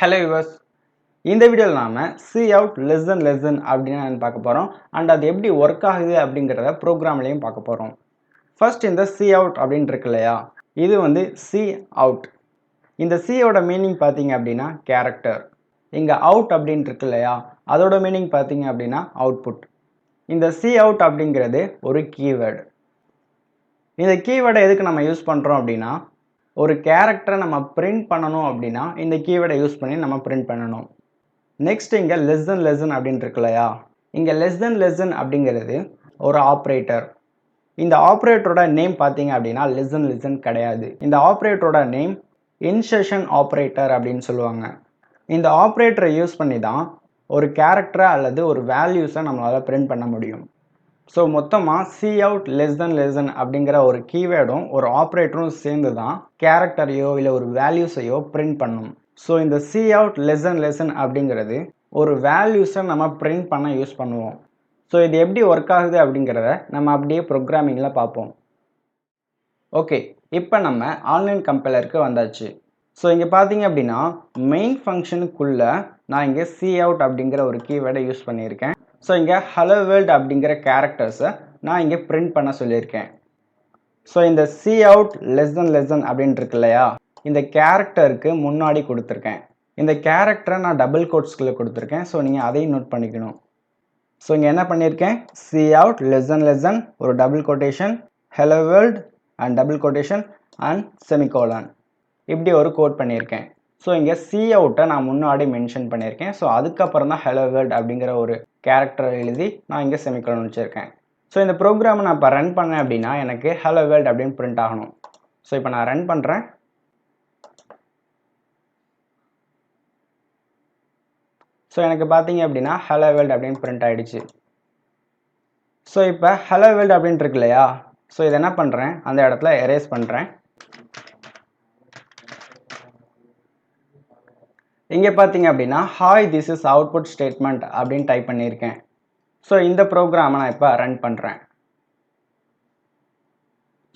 Hello viewers. இந்த வீடியோல நாம Cout less than அப்படினா என்ன பார்க்க போறோம் and அது எப்படி வர்க் ஆகுது அப்படிங்கறத ப்ரோகிராம்லயும் பார்க்க போறோம். ஃபர்ஸ்ட் இந்த Cout அப்படினு இருக்குலையா இது வந்து Cout. இந்த C ஓட மீனிங் பாத்தீங்க அப்படினா character. இங்க out அப்படினு இருக்குலையா அதோட மீனிங் பாத்தீங்க அப்படினா output. இந்த Cout அப்படிங்கிறது ஒரு கீவேர்ட். இந்த கீவேர்டை எதுக்கு நம்ம யூஸ் பண்றோம் அப்படினா ஒரு கேரக்டரை நம்ம பிரிண்ட் பண்ணனும் அப்படினா இந்த கீவேர்டை யூஸ் பண்ணி நம்ம பிரிண்ட் பண்ணனும். நெக்ஸ்ட் இங்க less than அப்படினு இருக்குலையா இங்க less than அப்படிங்கிறது ஒரு ஆபரேட்டர். இந்த ஆபரேட்டரோட நேம் பாத்தீங்க அப்படினா less than கிடையாது. இந்த ஆபரேட்டரோட நேம் இன்சர்ஷன் ஆபரேட்டர் அப்படினு சொல்லுவாங்க. இந்த ஆபரேட்டரை யூஸ் பண்ணி தான் ஒரு கேரக்டர் அல்லது ஒரு வேல்யூஸை நம்மளால பிரிண்ட் பண்ண முடியும். ஸோ மொத்தமா Cout less than அப்படிங்கிற ஒரு கீவேர்டும் ஒரு ஆபரேட்டரும் சேர்ந்து தான் கேரக்டரையோ இல்லை ஒரு வேல்யூஸையோ பிரிண்ட் பண்ணும். ஸோ இந்த Cout less than அப்படிங்கிறது ஒரு வேல்யூஸை நம்ம பிரிண்ட் பண்ண யூஸ் பண்ணுவோம். ஸோ இது எப்படி ஒர்க் ஆகுது அப்படிங்கிறத நம்ம அப்படியே ப்ரோக்ராமிங்கில் பார்ப்போம். ஓகே, இப்போ நம்ம ஆன்லைன் கம்பைலருக்கு வந்தாச்சு. ஸோ இங்கே பார்த்தீங்க அப்படின்னா மெயின் ஃபங்க்ஷனுக்குள்ள நான் இங்கே Cout அப்படிங்கிற ஒரு கீவேர்டை யூஸ் பண்ணியிருக்கேன். ஸோ இங்கே hello world அப்படிங்கிற கேரக்டர்ஸை நான் இங்கே பிரிண்ட் பண்ண சொல்லியிருக்கேன். ஸோ இந்த Cout less than அப்படின்னு இருக்கு இல்லையா இந்த கேரக்டருக்கு முன்னாடி கொடுத்துருக்கேன். இந்த கேரக்டரை நான் டபுள் கோட்ஸ்குள்ளே கொடுத்துருக்கேன். ஸோ நீங்கள் அதையும் நோட் பண்ணிக்கணும். ஸோ இங்கே என்ன பண்ணியிருக்கேன் Cout less than ஒரு double quotation hello world and double quotation and semicolon இப்படி ஒரு கோட் பண்ணியிருக்கேன். ஸோ இங்கே Coutஐ நான் முன்னாடி மென்ஷன் பண்ணியிருக்கேன். ஸோ அதுக்கப்புறம் தான் hello world அப்படிங்கிற ஒரு கேரக்டரை எழுதி நான் இங்கே செமிகோலன் வச்சுருக்கேன். ஸோ இந்த ப்ரோக்ராமை நான் இப்போ ரன் பண்ணேன் அப்படின்னா எனக்கு hello world அப்படின்னு பிரிண்ட் ஆகணும். ஸோ இப்போ நான் ரன் பண்ணுறேன். ஸோ எனக்கு பார்த்தீங்க அப்படின்னா hello world அப்படின்னு பிரிண்ட் ஆகிடுச்சு. ஸோ இப்போ hello world அப்படின்ட்டு இருக்கு இல்லையா ஸோ இதை என்ன பண்ணுறேன் அந்த இடத்துல எரேஸ் பண்ணுறேன். இங்கே பார்த்தீங்க அப்படின்னா hi this is output statement அப்படின்னு டைப் பண்ணியிருக்கேன். ஸோ இந்த ப்ரோக்ராமை நான் இப்போ ரன் பண்ணுறேன்.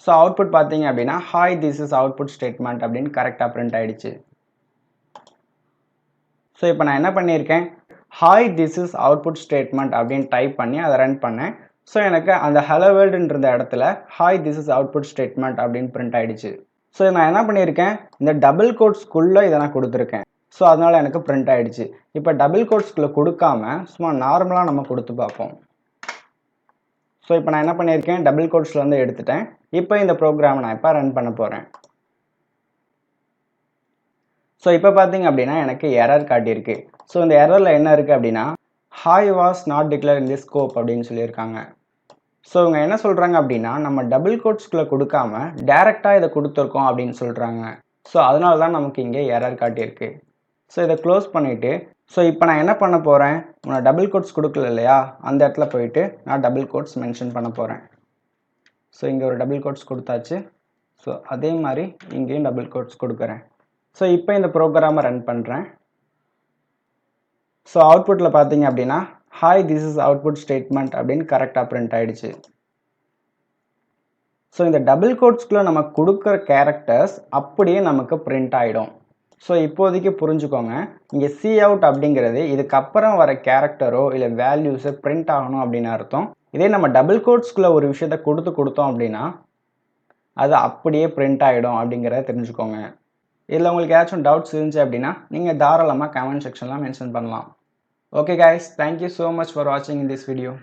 ஸோ அவுட்புட் பார்த்தீங்க அப்படின்னா hi this is output statement அப்படின்னு கரெக்டாக பிரிண்ட் ஆகிடுச்சு. ஸோ இப்போ நான் என்ன பண்ணியிருக்கேன் hi this is output statement அப்படின்னு டைப் பண்ணி அதை ரன் பண்ணேன். ஸோ எனக்கு அந்த hello worldன்ற இடத்துல hi this is output statement அப்படின்னு பிரிண்ட் ஆகிடுச்சு. ஸோ நான் என்ன பண்ணியிருக்கேன் இந்த டபுள் கோட்ஸ்குள்ளே இதை நான் கொடுத்துருக்கேன். ஸோ அதனால் எனக்கு பிரிண்ட் ஆகிடுச்சு. இப்போ டபுள் கோட்ஸ்குள்ளே கொடுக்காம சும்மா நார்மலாக நம்ம கொடுத்து பார்ப்போம். ஸோ இப்போ நான் என்ன பண்ணியிருக்கேன் டபுள் கோட்ஸ்லேருந்து எடுத்துட்டேன். இப்போ இந்த ப்ரோக்ராமை நான் இப்போ ரன் பண்ண போகிறேன். ஸோ இப்போ பார்த்தீங்க அப்படின்னா எனக்கு எரர் காட்டியிருக்கு. ஸோ இந்த எரரில் என்ன இருக்குது அப்படின்னா hi was not declare in the scope அப்படின்னு சொல்லியிருக்காங்க. ஸோ இவங்க என்ன சொல்கிறாங்க அப்படின்னா நம்ம டபுள் கோட்ஸ்குள்ளே கொடுக்காம டேரெக்டாக இதை கொடுத்துருக்கோம் அப்படின்னு சொல்கிறாங்க. ஸோ அதனால தான் நமக்கு இங்கே எரர் காட்டியிருக்கு. ஸோ இதை க்ளோஸ் பண்ணிவிட்டு ஸோ இப்போ நான் என்ன பண்ண போகிறேன் நான் டபுள் கோட்ஸ் கொடுக்கல இல்லையா அந்த இடத்துல போயிட்டு நான் டபுள் கோட்ஸ் மென்ஷன் பண்ண போகிறேன். ஸோ இங்கே ஒரு டபுள் கோட்ஸ் கொடுத்தாச்சு. ஸோ அதே மாதிரி இங்கேயும் டபுள் கோட்ஸ் கொடுக்குறேன். ஸோ இப்போ இந்த ப்ரோக்ராமை ரன் பண்ணுறேன். ஸோ அவுட்புட்டில் பார்த்தீங்க அப்படின்னா hi this is output statement அப்படின்னு கரெக்டாக பிரிண்ட் ஆகிடுச்சு. ஸோ இந்த டபுள் கோட்ஸ்குள்ளே நம்ம கொடுக்குற கேரக்டர்ஸ் அப்படியே நமக்கு பிரிண்ட் ஆகிடும். ஸோ இப்போதைக்கு புரிஞ்சுக்கோங்க இங்கே Cout அப்படிங்கிறது இதுக்கப்புறம் வர கேரக்டரோ இல்லை வேல்யூஸை பிரிண்ட் ஆகணும் அப்படின்னு அர்த்தம். இதே நம்ம டபுள் கோட்ஸ்குள்ளே ஒரு விஷயத்தை கொடுத்தோம் அப்படின்னா அது அப்படியே பிரிண்ட் ஆகிடும் அப்படிங்கிறத தெரிஞ்சுக்கோங்க. இதில் உங்களுக்கு ஏதாச்சும் டவுட்ஸ் இருந்துச்சு அப்படின்னா நீங்கள் தாராளமாக கமெண்ட் செக்ஷனில் மென்ஷன் பண்ணலாம். Okay guys, thank you so much for வாட்சிங் இன் திஸ் வீடியோ.